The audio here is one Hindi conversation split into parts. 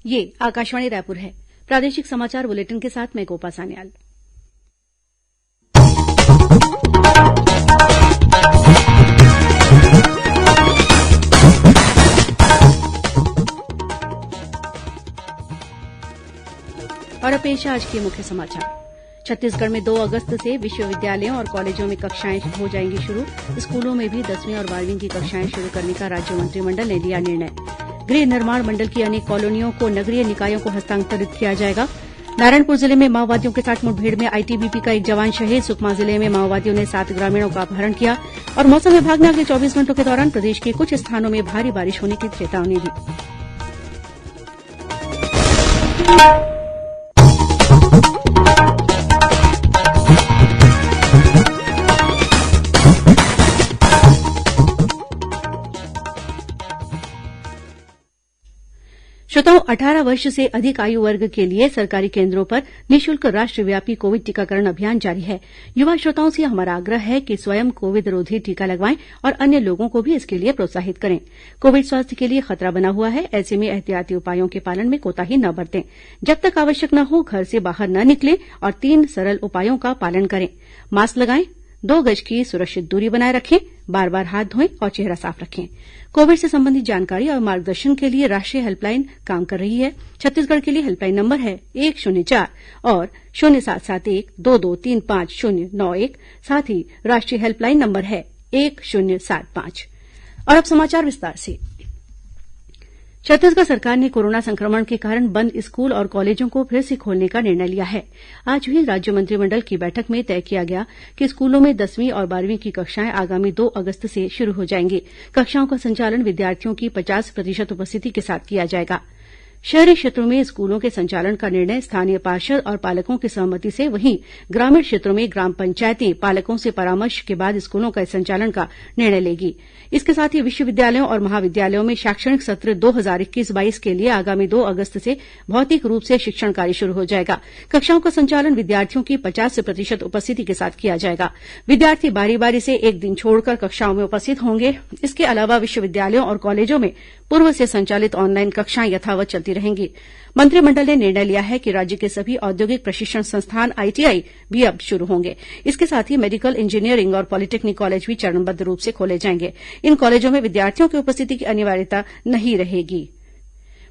ये आकाशवाणी रायपुर है। प्रादेशिक समाचार बुलेटिन के साथ मैं गोपा सान्याल। और अब पेश है आज के मुख्य समाचार। छत्तीसगढ़ में 2 अगस्त से विश्वविद्यालयों और कॉलेजों में कक्षाएं हो जाएंगी शुरू। स्कूलों में भी 10वीं और 12वीं की कक्षाएं शुरू करने का राज्य मंत्रिमंडल ने लिया निर्णय। गृह निर्माण मंडल की अनेक कॉलोनियों को नगरीय निकायों को हस्तांतरित किया जाएगा। नारायणपुर जिले में माओवादियों के साथ मुठभेड़ में आईटीबीपी का एक जवान शहीद। सुकमा जिले में माओवादियों ने 7 ग्रामीणों का अपहरण किया। और मौसम विभाग ने अगले 24 घंटों के दौरान प्रदेश के कुछ स्थानों में भारी बारिश होने की चेतावनी दी। श्रोताओं, 18 वर्ष से अधिक आयु वर्ग के लिए सरकारी केन्द्रों पर निःशुल्क राष्ट्रव्यापी कोविड टीकाकरण अभियान जारी है। युवा श्रोताओं से हमारा आग्रह है कि स्वयं कोविड रोधी टीका लगवाएं और अन्य लोगों को भी इसके लिए प्रोत्साहित करें। कोविड स्वास्थ्य के लिए खतरा बना हुआ है, ऐसे में एहतियाती उपायों के पालन में कोताही न बरतें। जब तक आवश्यक न हो घर से बाहर न निकलें और 3 सरल उपायों का पालन करें। मास्क लगाएं, 2 गज की सुरक्षित दूरी बनाए रखें, बार-बार हाथ धोएं और चेहरा साफ रखें। कोविड से संबंधित जानकारी और मार्गदर्शन के लिए राष्ट्रीय हेल्पलाइन काम कर रही है। छत्तीसगढ़ के लिए हेल्पलाइन नंबर है 104 और 0771223591। साथ ही राष्ट्रीय हेल्पलाइन नंबर है 1075। और अब समाचार विस्तार से। छत्तीसगढ़ सरकार ने कोरोना संक्रमण के कारण बंद स्कूल और कॉलेजों को फिर से खोलने का निर्णय लिया है। आज हुई राज्य मंत्रिमंडल की बैठक में तय किया गया कि स्कूलों में 10वीं और 12वीं की कक्षाएं आगामी 2 अगस्त से शुरू हो जाएंगी। कक्षाओं का संचालन विद्यार्थियों की 50% उपस्थिति के साथ किया जाएगा। शहरी क्षेत्रों में स्कूलों के संचालन का निर्णय स्थानीय पार्षद और पालकों की सहमति से, वहीं ग्रामीण क्षेत्रों में ग्राम पंचायतें पालकों से परामर्श के बाद स्कूलों के संचालन का निर्णय लेगी। इसके साथ ही विश्वविद्यालयों और महाविद्यालयों में शैक्षणिक सत्र 2021-22 के लिए आगामी 2 अगस्त से भौतिक रूप से शिक्षण कार्य शुरू हो जाएगा। कक्षाओं का संचालन विद्यार्थियों की 50% उपस्थिति के साथ किया जाएगा। विद्यार्थी बारी बारी से एक दिन छोड़कर कक्षाओं में उपस्थित होंगे। इसके अलावा विश्वविद्यालयों और कॉलेजों में पूर्व से संचालित ऑनलाइन कक्षाएं यथावत चलती रहेंगी। मंत्रिमंडल ने निर्णय लिया है कि राज्य के सभी औद्योगिक प्रशिक्षण संस्थान आईटीआई भी अब शुरू होंगे। इसके साथ ही मेडिकल, इंजीनियरिंग और पॉलिटेक्निक कॉलेज भी चरणबद्ध रूप से खोले जाएंगे। इन कॉलेजों में विद्यार्थियों की उपस्थिति की अनिवार्यता नहीं रहेगी।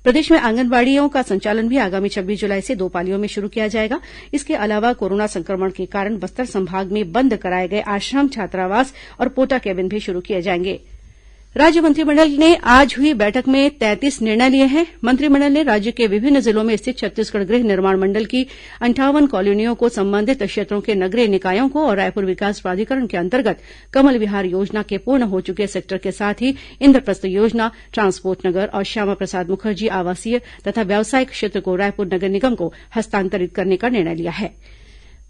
प्रदेश में आंगनबाड़ियों का संचालन भी आगामी 26 जुलाई से 2 पालियों में शुरू किया जाएगा। इसके अलावा कोरोना संक्रमण के कारण बस्तर संभाग में बंद कराए गए आश्रम, छात्रावास और पोटा केबिन भी शुरू किए जाएंगे। राज्य मंत्रिमंडल ने आज हुई बैठक में 33 निर्णय लिए हैं। मंत्रिमंडल ने राज्य के विभिन्न जिलों में स्थित छत्तीसगढ़ गृह निर्माण मंडल की 58 कॉलोनियों को संबंधित क्षेत्रों के नगरीय निकायों को और रायपुर विकास प्राधिकरण के अंतर्गत कमल विहार योजना के पूर्ण हो चुके सेक्टर के साथ ही इंद्रप्रस्थ योजना, ट्रांसपोर्ट नगर और श्यामा प्रसाद मुखर्जी आवासीय तथा व्यावसायिक क्षेत्र को रायपुर नगर निगम को हस्तांतरित करने का निर्णय लिया है।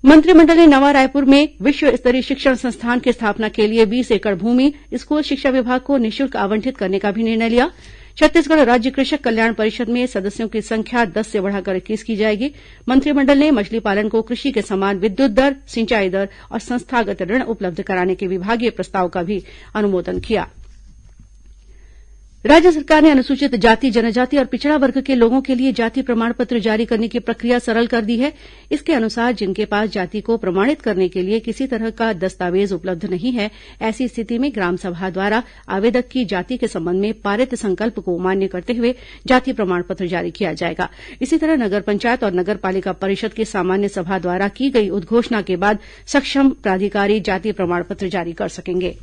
मंत्रिमंडल ने नवा रायपुर में विश्व स्तरीय शिक्षण संस्थान की स्थापना के लिए 20 एकड़ भूमि स्कूल शिक्षा विभाग को निःशुल्क आवंटित करने का भी निर्णय लिया। छत्तीसगढ़ राज्य कृषक कल्याण परिषद में सदस्यों की संख्या 10 से बढ़ाकर 21 की जाएगी। मंत्रिमंडल ने मछली पालन को कृषि के समान विद्युत दर, सिंचाई दर और संस्थागत ऋण उपलब्ध कराने के विभागीय प्रस्ताव का भी अनुमोदन किया। राज्य सरकार ने अनुसूचित जाति, जनजाति और पिछड़ा वर्ग के लोगों के लिए जाति प्रमाण पत्र जारी करने की प्रक्रिया सरल कर दी है। इसके अनुसार जिनके पास जाति को प्रमाणित करने के लिए किसी तरह का दस्तावेज उपलब्ध नहीं है, ऐसी स्थिति में ग्राम सभा द्वारा आवेदक की जाति के संबंध में पारित संकल्प को मान्य करते हुए जाति प्रमाण पत्र जारी किया जाएगा। इसी तरह नगर पंचायत और नगर पालिका परिषद की सामान्य सभा द्वारा की गई उद्घोषणा के बाद सक्षम प्राधिकारी जाति प्रमाण पत्र जारी कर सकेंगे।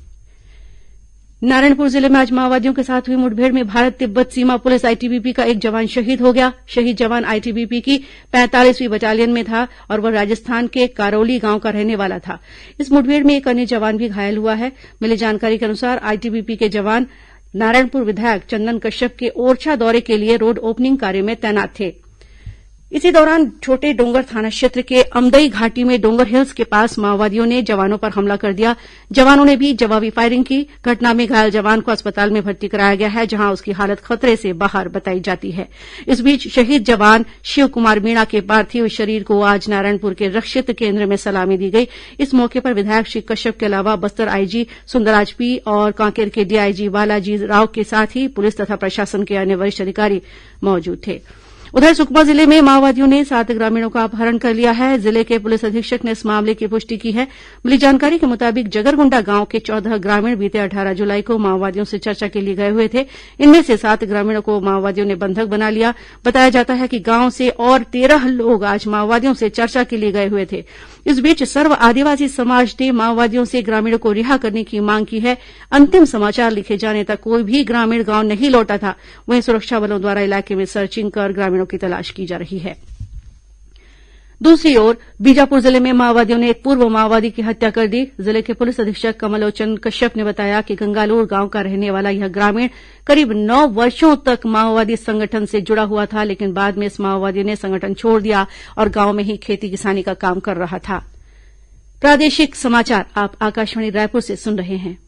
नारायणपुर जिले में आज माओवादियों के साथ हुई मुठभेड़ में भारत तिब्बत सीमा पुलिस आईटीबीपी का एक जवान शहीद हो गया। शहीद जवान आईटीबीपी की 45वीं बटालियन में था और वह राजस्थान के करौली गांव का रहने वाला था। इस मुठभेड़ में एक अन्य जवान भी घायल हुआ है। मिली जानकारी के अनुसार आईटीबीपी के जवान नारायणपुर विधायक चंदन कश्यप के ओरछा दौरे के लिए रोड ओपनिंग कार्य में तैनात थे। इसी दौरान छोटे डोंगर थाना क्षेत्र के अमदई घाटी में डोंगर हिल्स के पास माओवादियों ने जवानों पर हमला कर दिया। जवानों ने भी जवाबी फायरिंग की। घटना में घायल जवान को अस्पताल में भर्ती कराया गया है, जहां उसकी हालत खतरे से बाहर बताई जाती है। इस बीच शहीद जवान शिव कुमार मीणा के पार्थिव शरीर को आज नारायणपुर के रक्षित केन्द्र में सलामी दी गई। इस मौके पर विधायक श्री कश्यप के अलावा बस्तर आईजी सुंदरराज पी और कांकेर के डीआईजी बालाजी राव के साथ ही पुलिस तथा प्रशासन के अन्य वरिष्ठ अधिकारी मौजूद थे। उधर सुकमा जिले में माओवादियों ने 7 ग्रामीणों का अपहरण कर लिया है। जिले के पुलिस अधीक्षक ने इस मामले की पुष्टि की है। मिली जानकारी के मुताबिक जगरगुंडा गांव के 14 ग्रामीण बीते 18 जुलाई को माओवादियों से चर्चा के लिए गए हुए थे। इनमें से 7 ग्रामीणों को माओवादियों ने बंधक बना लिया। बताया जाता है कि गांव से और 13 लोग आज माओवादियों से चर्चा के लिए गए हुए थे। इस बीच सर्व आदिवासी समाज ने माओवादियों से ग्रामीणों को रिहा करने की मांग की है। अंतिम समाचार लिखे जाने तक कोई भी ग्रामीण गांव नहीं लौटा था। वहीं सुरक्षा बलों द्वारा इलाके में सर्चिंग कर ग्रामीणों की तलाश की जा रही है। दूसरी ओर बीजापुर जिले में माओवादियों ने एक पूर्व माओवादी की हत्या कर दी। जिले के पुलिस अधीक्षक कमलोचन कश्यप ने बताया कि गंगालूर गांव का रहने वाला यह ग्रामीण करीब 9 वर्षों तक माओवादी संगठन से जुड़ा हुआ था, लेकिन बाद में इस माओवादी ने संगठन छोड़ दिया और गांव में ही खेती किसानी का काम कर रहा था। प्रादेशिक समाचार आप आकाशवाणी रायपुर से सुन रहे हैं।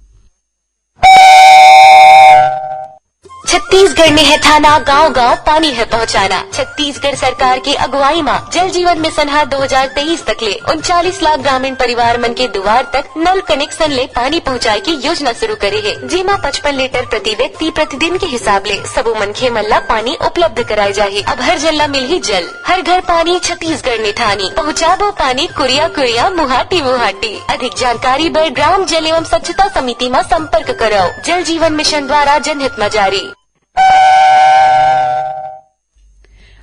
छत्तीसगढ़ में है थाना, गांव गांव पानी है पहुंचाना। छत्तीसगढ़ सरकार की अगुवाई में जल जीवन मिशन 2023 तक ले 39 लाख ग्रामीण परिवार मन के दुआर तक नल कनेक्शन ले पानी पहुंचाए की योजना शुरू करे है, जेमा 55 लीटर प्रति व्यक्ति प्रतिदिन के हिसाब ले सबो मनखे मन ला पानी उपलब्ध कराए जाही। अब हर जन ला मिलही जल, हर घर पानी, छत्तीसगढ़ में ठानी पहुंचाबो पानी कुरिया कुरिया मुहाटी मुहाटी। अधिक जानकारी बर ग्राम जल एवं स्वच्छता समिति में संपर्क करो। जल जीवन मिशन द्वारा जनहित में जारी।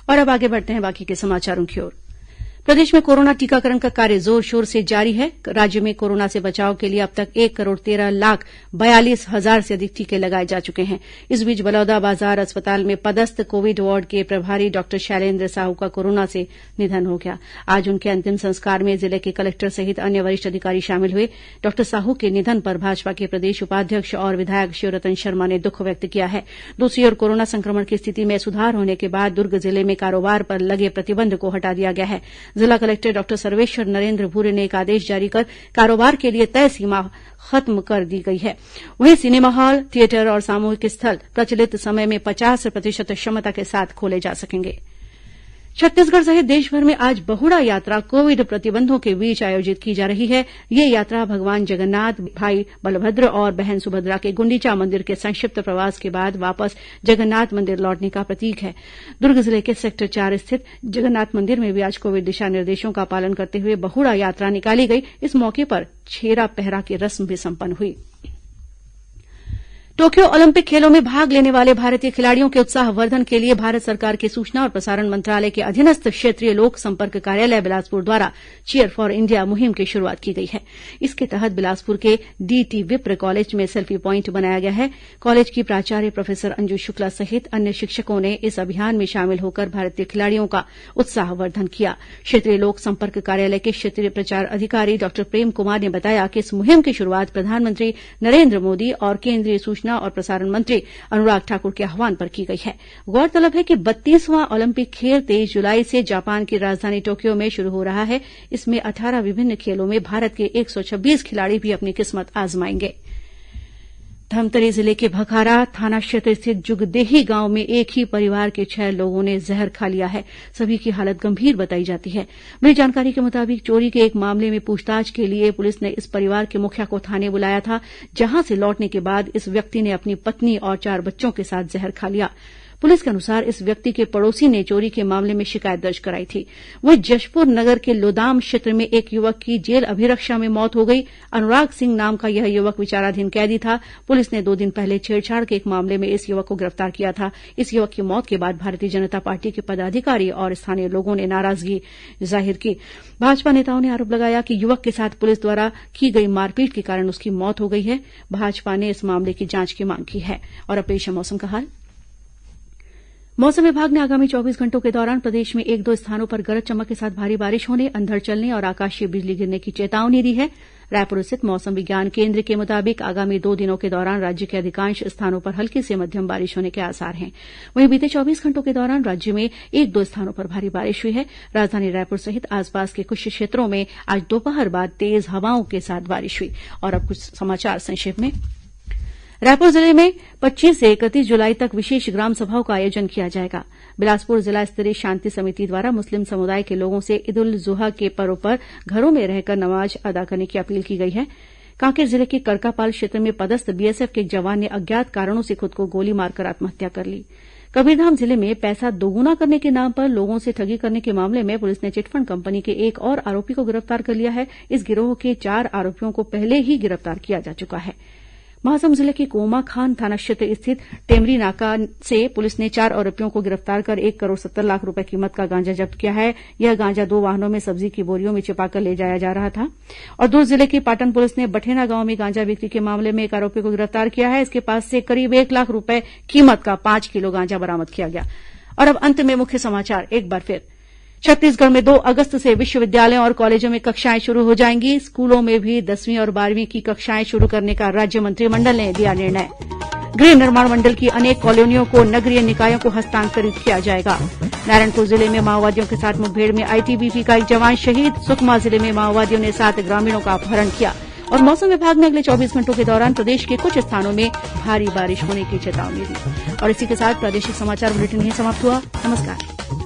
और अब आगे बढ़ते हैं बाकी के समाचारों की ओर। प्रदेश में कोरोना टीकाकरण का कार्य जोर शोर से जारी है। राज्य में कोरोना से बचाव के लिए अब तक 1,13,42,000 से अधिक टीके लगाए जा चुके हैं। इस बीच बलौदाबाजार अस्पताल में पदस्थ कोविड वार्ड के प्रभारी डॉक्टर शैलेन्द्र साहू का कोरोना से निधन हो गया। आज उनके अंतिम संस्कार में जिले के कलेक्टर सहित अन्य वरिष्ठ अधिकारी शामिल हुए। डॉक्टर साहू के निधन पर भाजपा के प्रदेश उपाध्यक्ष और विधायक शिवरतन शर्मा ने दुख व्यक्त किया है। दूसरी ओर कोरोना संक्रमण की स्थिति में सुधार होने के बाद दुर्ग जिले में कारोबार पर लगे प्रतिबंध को हटा दिया गया है। जिला कलेक्टर डॉक्टर सर्वेश्वर नरेन्द्र भूरे ने एक आदेश जारी कर कारोबार के लिए तय सीमा खत्म कर दी गई है। वहीं सिनेमा हॉल, थिएटर और सामूहिक स्थल प्रचलित समय में 50% क्षमता के साथ खोले जा सकेंगे। छत्तीसगढ़ सहित देशभर में आज बहुड़ा यात्रा कोविड प्रतिबंधों के बीच आयोजित की जा रही है। यह यात्रा भगवान जगन्नाथ, भाई बलभद्र और बहन सुभद्रा के गुंडीचा मंदिर के संक्षिप्त प्रवास के बाद वापस जगन्नाथ मंदिर लौटने का प्रतीक है। दुर्ग जिले के सेक्टर 4 स्थित जगन्नाथ मंदिर में भी आज कोविड दिशा निर्देशों का पालन करते हुए बहुड़ा यात्रा निकाली गई। इस मौके पर छेरा पहरा की रस्म भी संपन्न हुई। टोक्यो ओलंपिक खेलों में भाग लेने वाले भारतीय खिलाड़ियों के उत्साहवर्धन के लिए भारत सरकार के सूचना और प्रसारण मंत्रालय के अधीनस्थ क्षेत्रीय लोक संपर्क कार्यालय बिलासपुर द्वारा चीयर फॉर इंडिया मुहिम की शुरूआत की गई है। इसके तहत बिलासपुर के डीटी विप्र कॉलेज में सेल्फी प्वाइंट बनाया गया है। कॉलेज की प्राचार्य प्रोफेसर अंजू शुक्ला सहित अन्य शिक्षकों ने इस अभियान में शामिल होकर भारतीय खिलाड़ियों का उत्साहवर्धन किया। क्षेत्रीय लोक संपर्क कार्यालय के क्षेत्रीय प्रचार अधिकारी डॉक्टर प्रेम कुमार ने बताया कि इस मुहिम की शुरूआत प्रधानमंत्री नरेन्द्र मोदी और केंद्रीय सूचना और प्रसारण मंत्री अनुराग ठाकुर के आह्वान पर की गई है। गौरतलब है कि 32वां ओलंपिक खेल 23 जुलाई से जापान की राजधानी टोक्यो में शुरू हो रहा है। इसमें 18 विभिन्न खेलों में भारत के 126 खिलाड़ी भी अपनी किस्मत आजमाएंगे। धमतरी जिले के भखारा थाना क्षेत्र स्थित जुगदेही गांव में एक ही परिवार के 6 लोगों ने जहर खा लिया है। सभी की हालत गंभीर बताई जाती है। मिली जानकारी के मुताबिक चोरी के एक मामले में पूछताछ के लिए पुलिस ने इस परिवार के मुखिया को थाने बुलाया था, जहां से लौटने के बाद इस व्यक्ति ने अपनी पत्नी और 4 बच्चों के साथ जहर खा लिया। पुलिस के अनुसार इस व्यक्ति के पड़ोसी ने चोरी के मामले में शिकायत दर्ज कराई थी। वहीं जशपुर नगर के लोदाम क्षेत्र में एक युवक की जेल अभिरक्षा में मौत हो गई। अनुराग सिंह नाम का यह युवक विचाराधीन कैदी था। पुलिस ने 2 दिन पहले छेड़छाड़ के एक मामले में इस युवक को गिरफ्तार किया था। इस युवक की मौत के बाद भारतीय जनता पार्टी के पदाधिकारी और स्थानीय लोगों ने नाराजगी जाहिर की। भाजपा नेताओं ने आरोप लगाया कि युवक के साथ पुलिस द्वारा की गई मारपीट के कारण उसकी मौत हो गई है। भाजपा ने इस मामले की जांच की मांग की है। और अब पेश है मौसम का हाल। मौसम विभाग ने आगामी 24 घंटों के दौरान प्रदेश में 1-2 स्थानों पर गरज चमक के साथ भारी बारिश होने, अंधड़ चलने और आकाशीय बिजली गिरने की चेतावनी दी है। रायपुर स्थित मौसम विज्ञान केन्द्र के मुताबिक आगामी 2 दिनों के दौरान राज्य के अधिकांश स्थानों पर हल्की से मध्यम बारिश होने के आसार हैं। वहीं बीते 24 घंटों के दौरान राज्य में 1-2 स्थानों पर भारी बारिश हुई है। राजधानी रायपुर सहित आसपास के कुछ क्षेत्रों में आज दोपहर बाद तेज हवाओं के साथ बारिश हुई। और अब कुछ समाचार संक्षेप में। रायपुर जिले में 25 से 31 जुलाई तक विशेष ग्राम सभाओं का आयोजन किया जाएगा। बिलासपुर जिला स्तरीय शांति समिति द्वारा मुस्लिम समुदाय के लोगों से ईद उल जुहा के पर्व पर घरों में रहकर नमाज अदा करने की अपील की गई है। कांकेर जिले के करकापाल क्षेत्र में पदस्थ बीएसएफ के एक जवान ने अज्ञात कारणों से खुद को गोली मारकर आत्महत्या कर ली। कबीरधाम जिले में पैसा दोगुना करने के नाम पर लोगों से ठगी करने के मामले में पुलिस ने चिटफंड कंपनी के एक और आरोपी को गिरफ्तार कर लिया है। इस गिरोह के 4 आरोपियों को पहले ही गिरफ्तार किया जा चुका है। महासमुंद जिले के कोमाखान थाना क्षेत्र स्थित टेमरी नाका से पुलिस ने 4 आरोपियों को गिरफ्तार कर 1 करोड़ 70 लाख रूपये कीमत का गांजा जब्त किया है। यह गांजा 2 वाहनों में सब्जी की बोरियों में छिपाकर ले जाया जा रहा था। और दुर्ग जिले की पाटन पुलिस ने बठेना गांव में गांजा बिक्री के मामले में एक आरोपी को गिरफ्तार किया है। इसके पास से करीब 1 लाख रूपये कीमत का 5 किलो गांजा बरामद किया गया। और अब अंत में मुख्य समाचार एक बार फिर। छत्तीसगढ़ में 2 अगस्त से विश्वविद्यालयों और कॉलेजों में कक्षाएं शुरू हो जाएंगी। स्कूलों में भी 10वीं और 12वीं की कक्षाएं शुरू करने का राज्य मंत्रिमंडल ने दिया निर्णय। गृह निर्माण मंडल की अनेक कॉलोनियों को नगरीय निकायों को हस्तांतरित किया जाएगा। नारायणपुर जिले में माओवादियों के साथ मुठभेड़ में आईटीबीपी का एक जवान शहीद। सुकमा जिले में माओवादियों ने 7 ग्रामीणों का अपहरण किया। और मौसम विभाग ने अगले 24 घंटों के दौरान प्रदेश के कुछ स्थानों में भारी बारिश होने की चेतावनी दी। और इसी के साथ प्रादेशिक समाचार बुलेटिन यहीं समाप्त हुआ। नमस्कार।